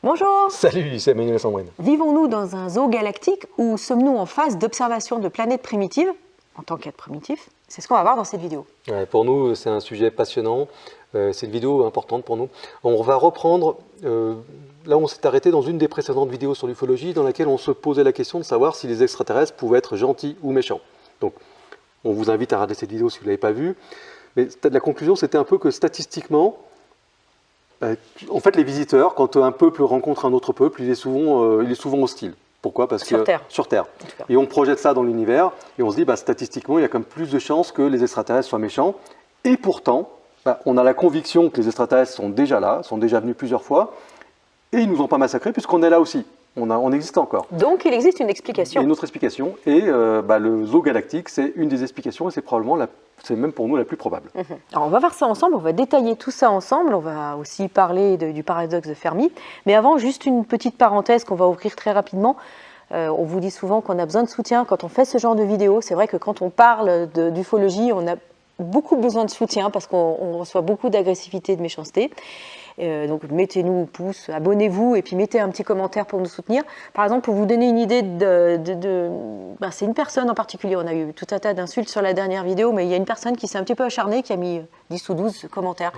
Bonjour. Salut, c'est Emmanuel Sandrine. Vivons-nous dans un zoo galactique ou sommes-nous en phase d'observation de planètes primitives en tant qu'être primitif? C'est ce qu'on va voir dans cette vidéo. Ouais, pour nous, c'est un sujet passionnant. C'est une vidéo importante pour nous. On va reprendre là où on s'est arrêté dans une des précédentes vidéos sur l'ufologie, dans laquelle on se posait la question de savoir si les extraterrestres pouvaient être gentils ou méchants. Donc, on vous invite à regarder cette vidéo si vous ne l'avez pas vue. Mais la conclusion, c'était un peu que statistiquement, en fait, les visiteurs, quand un peuple rencontre un autre peuple, il est souvent hostile. Pourquoi? Parce Sur que Terre. Sur Terre. Et on projette ça dans l'univers, et on se dit, statistiquement, il y a quand même plus de chances que les extraterrestres soient méchants. Et pourtant, on a la conviction que les extraterrestres sont déjà là, sont déjà venus plusieurs fois, et ils ne nous ont pas massacrés, puisqu'on est là aussi. On existe encore. Donc, il existe une explication. Il y a une autre explication, et le zoo galactique, c'est une des explications, et c'est probablement, c'est même pour nous la plus probable. Alors, on va voir ça ensemble, on va détailler tout ça ensemble, on va aussi parler du paradoxe de Fermi. Mais avant, juste une petite parenthèse qu'on va ouvrir très rapidement. On vous dit souvent qu'on a besoin de soutien quand on fait ce genre de vidéo. C'est vrai que quand on parle d'ufologie, on a beaucoup besoin de soutien parce qu'on reçoit beaucoup d'agressivité et de méchanceté. Donc mettez-nous pouce, abonnez-vous et puis mettez un petit commentaire pour nous soutenir. Par exemple, pour vous donner une idée c'est une personne en particulier, on a eu tout un tas d'insultes sur la dernière vidéo, mais il y a une personne qui s'est un petit peu acharnée, qui a mis 10 ou 12 commentaires,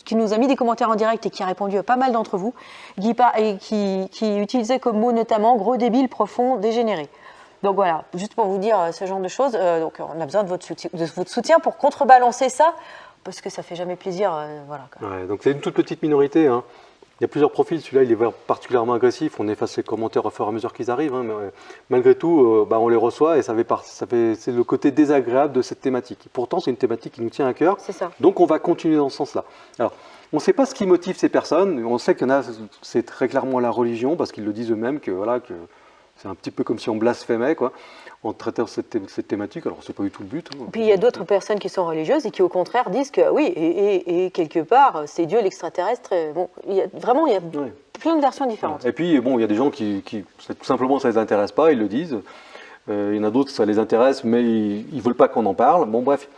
qui nous a mis des commentaires en direct et qui a répondu à pas mal d'entre vous, qui utilisait comme mot notamment gros débile, profond, dégénéré. Donc voilà, juste pour vous dire ce genre de choses, donc on a besoin de votre soutien pour contrebalancer ça, parce que ça fait jamais plaisir. Donc c'est une toute petite minorité. Hein. Il y a plusieurs profils, celui-là il est particulièrement agressif, on efface les commentaires au fur et à mesure qu'ils arrivent, mais malgré tout on les reçoit et c'est le côté désagréable de cette thématique. Et pourtant c'est une thématique qui nous tient à cœur, donc on va continuer dans ce sens-là. Alors on ne sait pas ce qui motive ces personnes, on sait qu'il y en a, c'est très clairement la religion, parce qu'ils le disent eux-mêmes, que c'est un petit peu comme si on blasphémait, en traitant cette thématique. Alors, c'est pas du tout le but. Puis, il y a d'autres personnes qui sont religieuses et qui, au contraire, disent que oui, et quelque part, c'est Dieu l'extraterrestre. Bon, il y a plein de versions différentes. Et puis, il y a des gens qui tout simplement, ça les intéresse pas, ils le disent. Il y en a d'autres, ça les intéresse, mais ils veulent pas qu'on en parle. Bon, bref.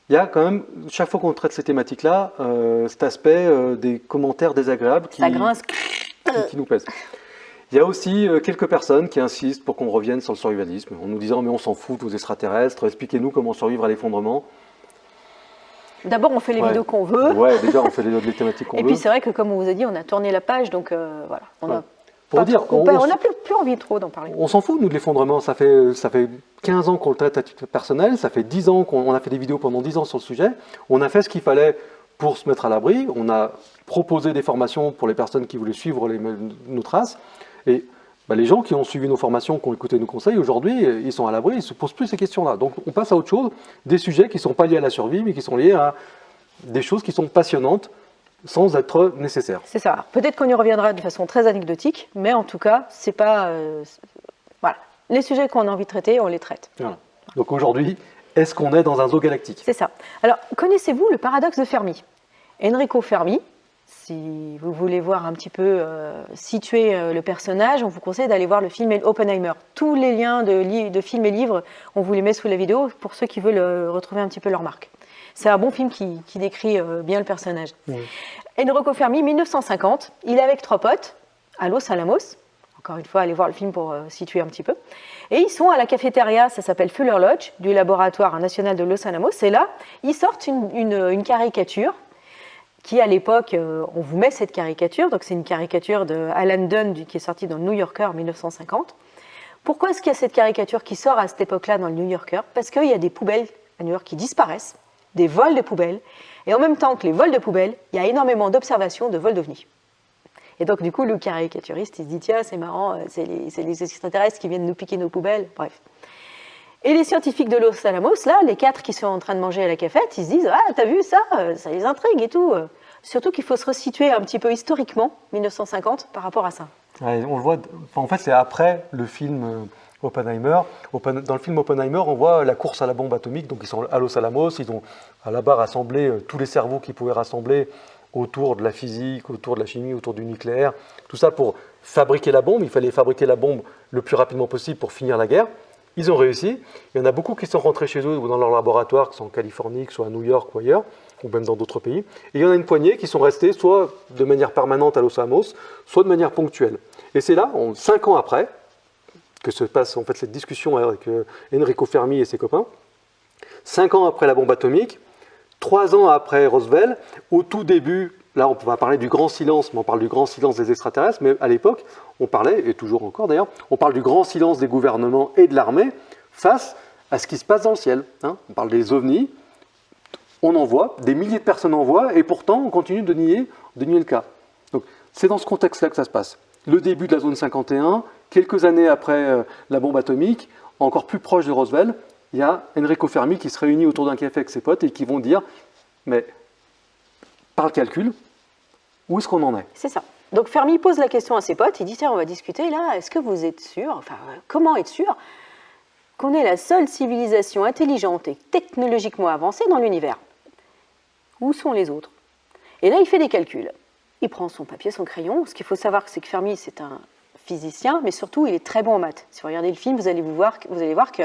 Il y a quand même, chaque fois qu'on traite ces thématiques-là, cet aspect des commentaires désagréables qui nous pèsent. Il y a aussi quelques personnes qui insistent pour qu'on revienne sur le survivalisme, en nous disant « mais on s'en fout de vos extraterrestres, expliquez-nous comment survivre à l'effondrement ». D'abord, on fait les vidéos qu'on veut. Ouais, déjà, on fait les thématiques qu'on veut. Et puis, c'est vrai que, comme on vous a dit, on a tourné la page, donc voilà. On n'a plus envie trop d'en parler. On s'en fout, nous, de l'effondrement. Ça fait 15 ans qu'on le traite à titre personnel, ça fait 10 ans qu'on a fait des vidéos pendant 10 ans sur le sujet. On a fait ce qu'il fallait pour se mettre à l'abri. On a proposé des formations pour les personnes qui voulaient suivre nos traces. Et les gens qui ont suivi nos formations, qui ont écouté nos conseils, aujourd'hui, ils sont à l'abri, ils ne se posent plus ces questions-là. Donc on passe à autre chose, des sujets qui ne sont pas liés à la survie, mais qui sont liés à des choses qui sont passionnantes, sans être nécessaires. C'est ça. Peut-être qu'on y reviendra de façon très anecdotique, mais en tout cas, c'est pas... voilà. Les sujets qu'on a envie de traiter, on les traite. Voilà. Donc aujourd'hui, est-ce qu'on est dans un zoo galactique? C'est ça. Alors, connaissez-vous le paradoxe de Fermi? Enrico Fermi, si vous voulez voir un petit peu situer le personnage, on vous conseille d'aller voir le film Oppenheimer. Tous les liens de films et livres, on vous les met sous la vidéo pour ceux qui veulent retrouver un petit peu leur marque. C'est un bon film qui décrit bien le personnage. Enrico Fermi, 1950, il est avec 3 potes à Los Alamos. Encore une fois, allez voir le film pour situer un petit peu. Et ils sont à la cafétéria, ça s'appelle Fuller Lodge, du laboratoire national de Los Alamos. Et là, ils sortent une caricature qui, à l'époque, on vous met cette caricature. Donc, c'est une caricature de Alan Dunn qui est sortie dans le New Yorker en 1950. Pourquoi est-ce qu'il y a cette caricature qui sort à cette époque-là dans le New Yorker? Parce qu'il y a des poubelles à New York qui disparaissent, des vols de poubelles. Et en même temps que les vols de poubelles, il y a énormément d'observations de vols d'ovnis. Et donc, du coup, le caricaturiste, il se dit, tiens, c'est marrant, c'est les extraterrestres qui viennent nous piquer nos poubelles. Bref. Et les scientifiques de Los Alamos, là, les 4 qui sont en train de manger à la cafette, ils se disent « Ah, t'as vu ça? Ça les intrigue et tout. » Surtout qu'il faut se resituer un petit peu historiquement, 1950, par rapport à ça. Ouais, on le voit, en fait, c'est après le film Oppenheimer. Dans le film Oppenheimer, on voit la course à la bombe atomique. Donc, ils sont à Los Alamos, ils ont là-bas rassemblé tous les cerveaux qu'ils pouvaient rassembler autour de la physique, autour de la chimie, autour du nucléaire. Tout ça pour fabriquer la bombe. Il fallait fabriquer la bombe le plus rapidement possible pour finir la guerre. Ils ont réussi. Il y en a beaucoup qui sont rentrés chez eux ou dans leur laboratoire, que ce soit en Californie, que ce soit à New York ou ailleurs, ou même dans d'autres pays. Et il y en a une poignée qui sont restés soit de manière permanente à Los Alamos, soit de manière ponctuelle. Et c'est là, 5 ans après, que se passe en fait cette discussion avec Enrico Fermi et ses copains. 5 ans après la bombe atomique, 3 ans après Roswell, au tout début, là on va parler du grand silence, mais on parle du grand silence des extraterrestres, mais à l'époque, on parlait, et toujours encore d'ailleurs, on parle du grand silence des gouvernements et de l'armée face à ce qui se passe dans le ciel. Hein. On parle des ovnis, on en voit, des milliers de personnes en voient, et pourtant on continue de nier le cas. Donc c'est dans ce contexte-là que ça se passe. Le début de la zone 51, quelques années après la bombe atomique, encore plus proche de Roswell, il y a Enrico Fermi qui se réunit autour d'un café avec ses potes et qui vont dire « Mais par le calcul, où est-ce qu'on en est ?» C'est ça. Donc Fermi pose la question à ses potes, il dit « Tiens, on va discuter là, est-ce que vous êtes sûr, enfin, comment être sûr qu'on est la seule civilisation intelligente et technologiquement avancée dans l'univers? Où sont les autres ?» Et là, il fait des calculs. Il prend son papier, son crayon. Ce qu'il faut savoir, c'est que Fermi, c'est un physicien, mais surtout, il est très bon en maths. Si vous regardez le film, vous allez voir que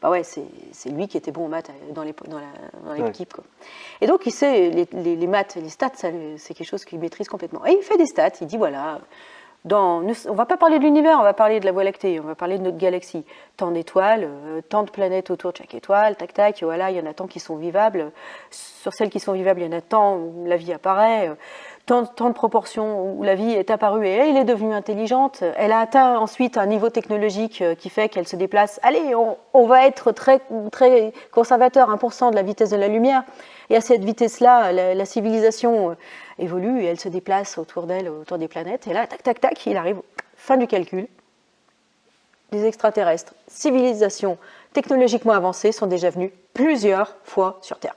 bah ouais, c'est lui qui était bon en maths dans l'équipe. Quoi. Et donc, il sait, les maths, les stats, c'est quelque chose qu'il maîtrise complètement. Et il fait des stats. Il dit, voilà, on ne va pas parler de l'univers, on va parler de la Voie lactée, on va parler de notre galaxie. Tant d'étoiles, tant de planètes autour de chaque étoile, tac, tac, voilà, il y en a tant qui sont vivables. Sur celles qui sont vivables, il y en a tant où la vie apparaît. Tant de proportions où la vie est apparue et elle est devenue intelligente. Elle a atteint ensuite un niveau technologique qui fait qu'elle se déplace. Allez, on va être très, très conservateur, 1% de la vitesse de la lumière. Et à cette vitesse-là, la civilisation évolue et elle se déplace autour d'elle, autour des planètes. Et là, tac, tac, tac, il arrive, fin du calcul. Les extraterrestres, civilisations technologiquement avancées, sont déjà venus plusieurs fois sur Terre.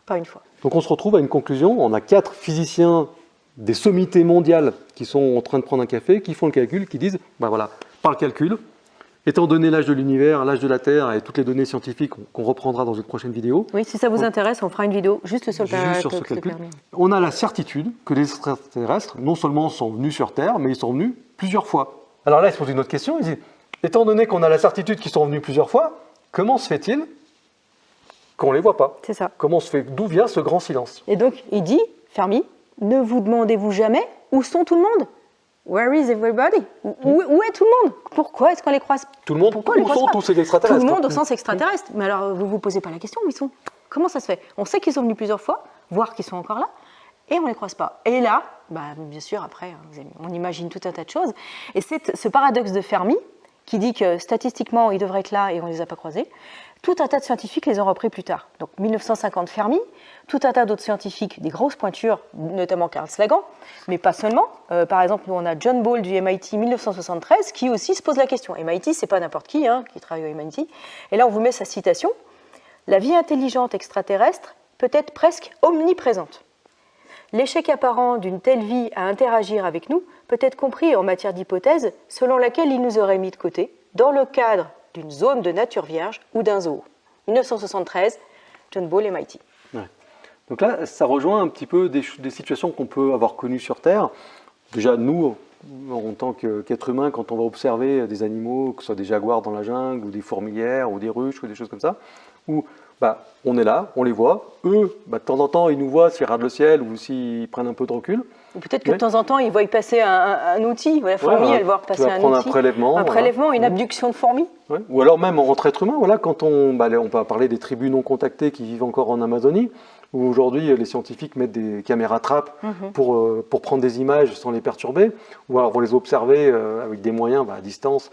Pas une fois. Donc on se retrouve à une conclusion. On a 4 physiciens des sommités mondiales qui sont en train de prendre un café, qui font le calcul, qui disent, ben voilà, par le calcul, étant donné l'âge de l'univers, l'âge de la Terre et toutes les données scientifiques qu'on reprendra dans une prochaine vidéo. Oui, si ça vous intéresse, on fera une vidéo juste sur ce calcul. On a la certitude que les extraterrestres, non seulement sont venus sur Terre, mais ils sont venus plusieurs fois. Alors là, ils se posent une autre question, ils disent, étant donné qu'on a la certitude qu'ils sont venus plusieurs fois, comment se fait-il qu'on ne les voit pas? C'est ça. D'où vient ce grand silence? Et donc, il dit, Fermi, ne vous demandez-vous jamais où sont tout le monde? Where is everybody? Où est tout le monde? Pourquoi est-ce qu'on les croise? Tout le monde, où sont tous ces extraterrestres? Tout le monde au sens extraterrestre. Mais alors, vous ne vous posez pas la question où ils sont? Comment ça se fait? On sait qu'ils sont venus plusieurs fois, voire qu'ils sont encore là, et on ne les croise pas. Et là, bah, bien sûr, après, on imagine tout un tas de choses. Et c'est ce paradoxe de Fermi qui dit que statistiquement, ils devraient être là et on ne les a pas croisés. Tout un tas de scientifiques les ont repris plus tard. Donc 1950 Fermi, tout un tas d'autres scientifiques, des grosses pointures, notamment Carl Sagan, mais pas seulement. Par exemple, nous on a John Ball du MIT 1973 qui aussi se pose la question. MIT, c'est pas n'importe qui travaille au MIT. Et là on vous met sa citation. La vie intelligente extraterrestre peut être presque omniprésente. L'échec apparent d'une telle vie à interagir avec nous peut être compris en matière d'hypothèse selon laquelle il nous aurait mis de côté dans le cadre d'une zone de nature vierge ou d'un zoo. 1973, John Ball, MIT. Ouais. Donc là, ça rejoint un petit peu des situations qu'on peut avoir connues sur Terre. Déjà, nous, en tant qu'êtres humains, quand on va observer des animaux, que ce soit des jaguars dans la jungle, ou des fourmilières, ou des ruches, ou des choses comme ça, où on est là, on les voit. Eux, de temps en temps, ils nous voient s'ils regardent le ciel ou s'ils prennent un peu de recul. Ou peut-être que de temps en temps, ils voient passer un outil. La fourmi, elle voit passer un outil. Un prélèvement, une abduction de fourmi. Ouais. Ou alors même entre êtres humains, quand on peut parler des tribus non contactées qui vivent encore en Amazonie, où aujourd'hui les scientifiques mettent des caméras trappes pour prendre des images sans les perturber, ou alors vont les observer avec des moyens à distance,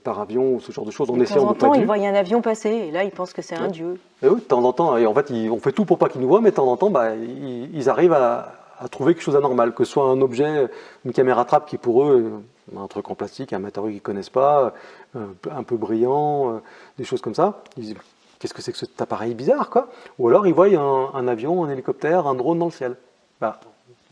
par avion ou ce genre de choses. De temps en temps, ils voient un avion passer et là, ils pensent que c'est un dieu. Et oui, de temps en temps, et en fait, on fait tout pour pas qu'ils nous voient, mais de temps en temps, ils arrivent à trouver quelque chose d'anormal, que ce soit un objet, une caméra trappe qui pour eux, un truc en plastique, un matériau qu'ils ne connaissent pas, un peu brillant, des choses comme ça. Ils disent, qu'est-ce que c'est que cet appareil bizarre, quoi? Ou alors ils voient un avion, un hélicoptère, un drone dans le ciel.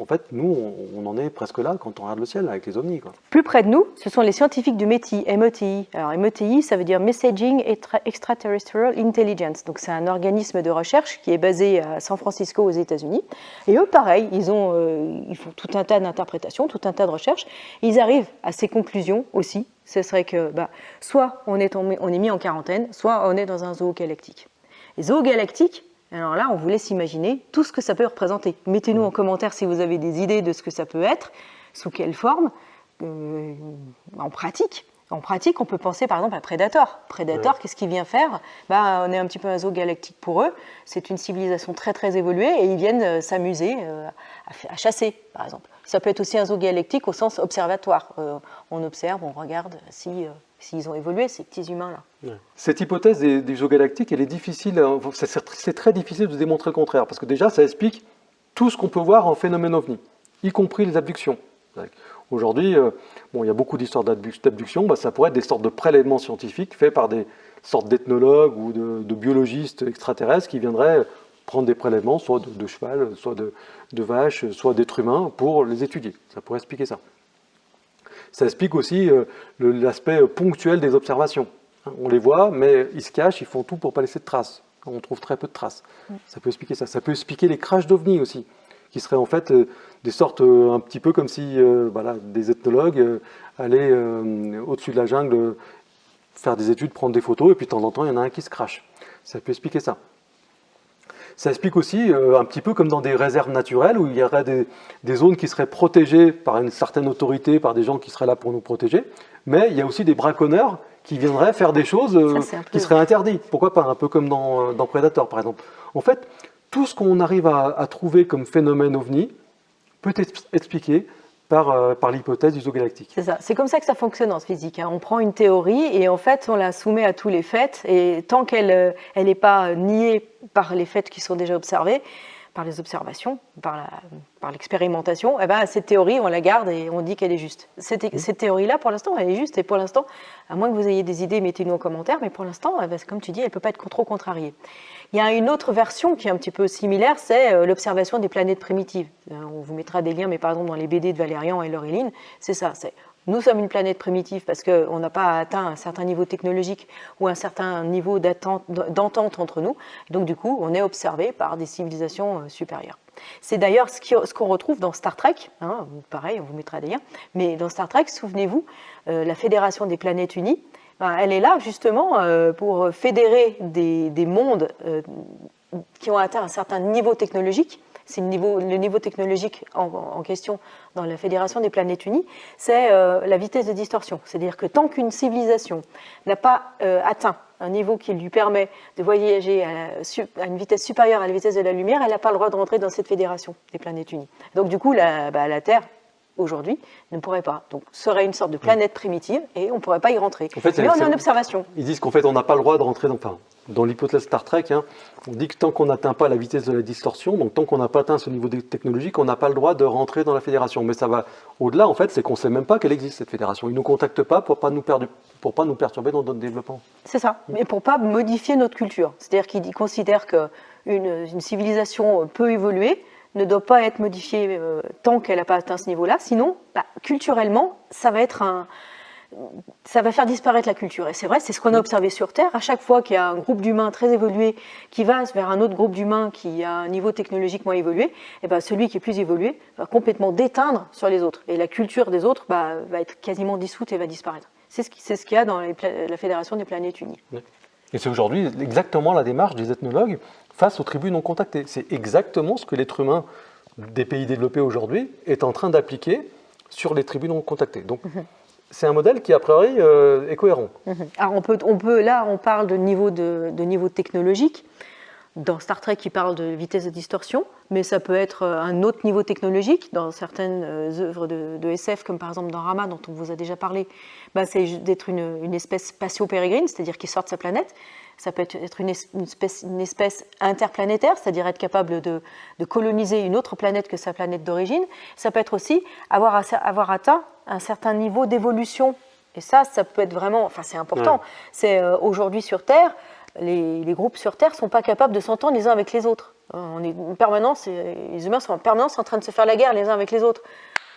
En fait, nous, on en est presque là quand on regarde le ciel avec les ovnis, quoi. Plus près de nous, ce sont les scientifiques du METI, METI. Alors, METI, ça veut dire Messaging Extraterrestrial Intelligence. Donc, c'est un organisme de recherche qui est basé à San Francisco, aux États-Unis. Et eux, pareil, ils font tout un tas d'interprétations, tout un tas de recherches. Ils arrivent à ces conclusions aussi. Ce serait que, soit on est mis en quarantaine, soit on est dans un zoo galactique. Les zoos galactiques, Alors là, on vous laisse imaginer tout ce que ça peut représenter. Mettez-nous en commentaire si vous avez des idées de ce que ça peut être, sous quelle forme, en pratique. En pratique, on peut penser par exemple à Predator. Predator, qu'est-ce qu'il vient faire? On est un petit peu un zoo galactique pour eux. C'est une civilisation très très évoluée et ils viennent s'amuser à chasser, par exemple. Ça peut être aussi un zoo galactique au sens observatoire. On observe, on regarde s'ils ont évolué, ces petits humains-là. Ouais. Cette hypothèse des zoos galactiques, elle est difficile, c'est très difficile de démontrer le contraire, parce que déjà, ça explique tout ce qu'on peut voir en phénomène ovni, y compris les abductions. Aujourd'hui, il y a beaucoup d'histoires d'abduction, ça pourrait être des sortes de prélèvements scientifiques faits par des sortes d'ethnologues ou de biologistes extraterrestres qui viendraient prendre des prélèvements, soit de cheval, soit de vaches, soit d'êtres humains, pour les étudier. Ça pourrait expliquer ça. Ça explique aussi l'aspect ponctuel des observations. On les voit, mais ils se cachent, ils font tout pour ne pas laisser de traces. On trouve très peu de traces. Ça peut expliquer ça. Ça peut expliquer les crashs d'ovnis aussi, qui seraient en fait des sortes un petit peu comme si des ethnologues allaient au-dessus de la jungle faire des études, prendre des photos, et puis de temps en temps, il y en a un qui se crache. Ça peut expliquer ça. Ça explique aussi un petit peu comme dans des réserves naturelles où il y aurait des zones qui seraient protégées par une certaine autorité, par des gens qui seraient là pour nous protéger, mais il y a aussi des braconneurs qui viendraient faire des choses qui seraient interdites. Pourquoi pas? Un peu comme dans Predator, par exemple. En fait, tout ce qu'on arrive à trouver comme phénomène ovni peut être expliqué par l'hypothèse du zoo galactique. C'est ça. C'est comme ça que ça fonctionne en physique. On prend une théorie et en fait, on la soumet à tous les faits. Et tant qu'elle n'est pas niée par les faits qui sont déjà observés, par les observations, par l'expérimentation, cette théorie, on la garde et on dit qu'elle est juste. Cette théorie-là, pour l'instant, elle est juste. Et pour l'instant, à moins que vous ayez des idées, mettez-nous en commentaire. Mais pour l'instant, comme tu dis, elle ne peut pas être trop contrariée. Il y a une autre version qui est un petit peu similaire, c'est l'observation des planètes primitives. On vous mettra des liens, mais par exemple dans les BD de Valérian et Laureline, c'est ça. Nous sommes une planète primitive parce qu'on n'a pas atteint un certain niveau technologique ou un certain niveau d'entente entre nous. Donc du coup, on est observé par des civilisations supérieures. C'est d'ailleurs ce qu'on retrouve dans Star Trek. Pareil, on vous mettra des liens. Mais dans Star Trek, souvenez-vous, la Fédération des planètes unies, elle est là justement pour fédérer des mondes qui ont atteint un certain niveau technologique. C'est le niveau technologique en question dans la Fédération des planètes unies, c'est la vitesse de distorsion. C'est-à-dire que tant qu'une civilisation n'a pas atteint un niveau qui lui permet de voyager à une vitesse supérieure à la vitesse de la lumière, elle n'a pas le droit de rentrer dans cette Fédération des planètes unies. Donc du coup, la Terre, aujourd'hui, ne pourrait pas. Donc, serait une sorte de planète primitive et on ne pourrait pas y rentrer. En fait, mais on est en observation. Ils disent qu'en fait, on n'a pas le droit de rentrer dans l'hypothèse Star Trek. On dit que tant qu'on n'atteint pas la vitesse de la distorsion, donc tant qu'on n'a pas atteint ce niveau technologique, on n'a pas le droit de rentrer dans la fédération. Mais ça va au-delà, en fait, c'est qu'on ne sait même pas qu'elle existe, cette fédération. Ils ne nous contactent pas pour pas nous perturber dans notre développement. C'est ça, mais pour ne pas modifier notre culture. C'est-à-dire qu'ils considèrent qu'une civilisation peut évoluer, ne doit pas être modifiée tant qu'elle n'a pas atteint ce niveau-là. Sinon, culturellement, ça va faire disparaître la culture. Et c'est vrai, c'est ce qu'on a observé sur Terre. À chaque fois qu'il y a un groupe d'humains très évolué qui va vers un autre groupe d'humains qui a un niveau technologique moins évolué, celui qui est plus évolué va complètement déteindre sur les autres. Et la culture des autres va être quasiment dissoute et va disparaître. C'est ce qu'il y a dans la Fédération des planètes unies. Et c'est aujourd'hui exactement la démarche des ethnologues face aux tribus non contactées. C'est exactement ce que l'être humain des pays développés aujourd'hui est en train d'appliquer sur les tribus non contactées. Donc, c'est un modèle qui, a priori, est cohérent. Alors, là, on parle de niveau technologique. Dans Star Trek, il parle de vitesse de distorsion, mais ça peut être un autre niveau technologique. Dans certaines œuvres de SF, comme par exemple dans Rama, dont on vous a déjà parlé, c'est d'être une espèce spatio-pérégrine, c'est-à-dire qui sort de sa planète. Ça peut être une espèce interplanétaire, c'est-à-dire être capable de coloniser une autre planète que sa planète d'origine. Ça peut être aussi avoir atteint un certain niveau d'évolution. Et ça peut être vraiment, c'est important. Ouais. C'est aujourd'hui sur Terre, les groupes sur Terre ne sont pas capables de s'entendre les uns avec les autres. On est en permanence, les humains sont en permanence en train de se faire la guerre les uns avec les autres.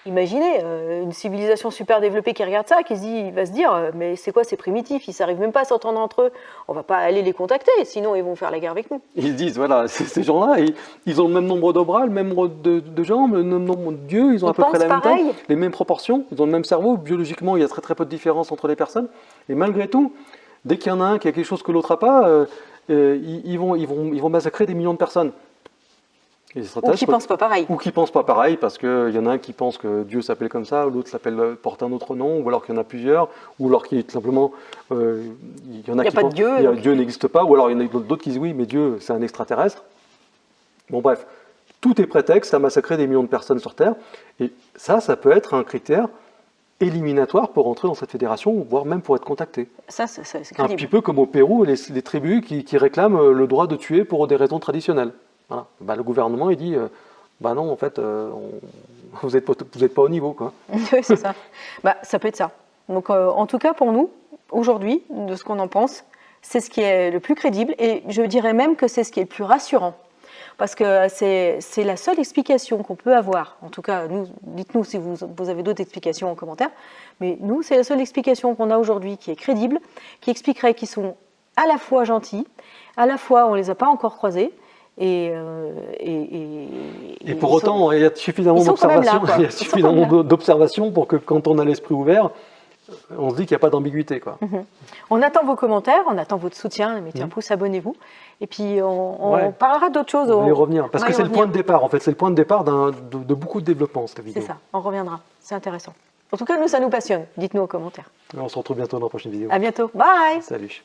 Imaginez une civilisation super développée qui regarde ça, qui va se dire mais c'est quoi, c'est primitif, ils n'arrivent même pas à s'entendre entre eux, on ne va pas aller les contacter, sinon ils vont faire la guerre avec nous. Ils disent, voilà, ces gens-là, ils ont le même nombre de bras, le même nombre de jambes, le même nombre d'yeux, ils ont à peu près la même taille, les mêmes proportions, ils ont le même cerveau, biologiquement il y a très très peu de différence entre les personnes, et malgré tout, dès qu'il y en a un qui a quelque chose que l'autre n'a pas, ils vont massacrer des millions de personnes. Et les Ou extraterrestres, qui pensent pas pareil. ou qui pensent pas pareil, parce qu'il y en a un qui pense que Dieu s'appelle comme ça, l'autre porte un autre nom, ou alors qu'il y en a plusieurs, ou alors qu'il tout simplement, il y en a Il y a qui pas de pensent Dieu, que donc. Dieu n'existe pas, ou alors il y en a d'autres qui disent oui, mais Dieu c'est un extraterrestre. Bon bref, tout est prétexte à massacrer des millions de personnes sur Terre, et ça peut être un critère éliminatoire pour entrer dans cette fédération, voire même pour être contacté. Ça, c'est Un crédible. petit peu comme au Pérou, les tribus qui réclament le droit de tuer pour des raisons traditionnelles. Voilà. Bah, le gouvernement, il dit, bah non, en fait, vous n'êtes pas au niveau, quoi. Oui, c'est ça. Bah, ça peut être ça. Donc, en tout cas, pour nous, aujourd'hui, de ce qu'on en pense, c'est ce qui est le plus crédible et je dirais même que c'est ce qui est le plus rassurant. Parce que c'est la seule explication qu'on peut avoir. En tout cas, dites-nous si vous avez d'autres explications en commentaire. Mais nous, c'est la seule explication qu'on a aujourd'hui qui est crédible, qui expliquerait qu'ils sont à la fois gentils, à la fois on ne les a pas encore croisés. Et pour autant, il y a suffisamment d'observations pour que quand on a l'esprit ouvert, on se dit qu'il n'y a pas d'ambiguïté, quoi. On attend vos commentaires, on attend votre soutien, mettez un pouce, abonnez-vous. Et puis on parlera d'autres choses. On va y revenir, parce que c'est le point de départ, en fait. C'est le point de départ de beaucoup de développement, cette vidéo. C'est ça, on reviendra, c'est intéressant. En tout cas, nous, ça nous passionne. Dites-nous en commentaire. On se retrouve bientôt dans la prochaine vidéo. À bientôt, bye. Salut.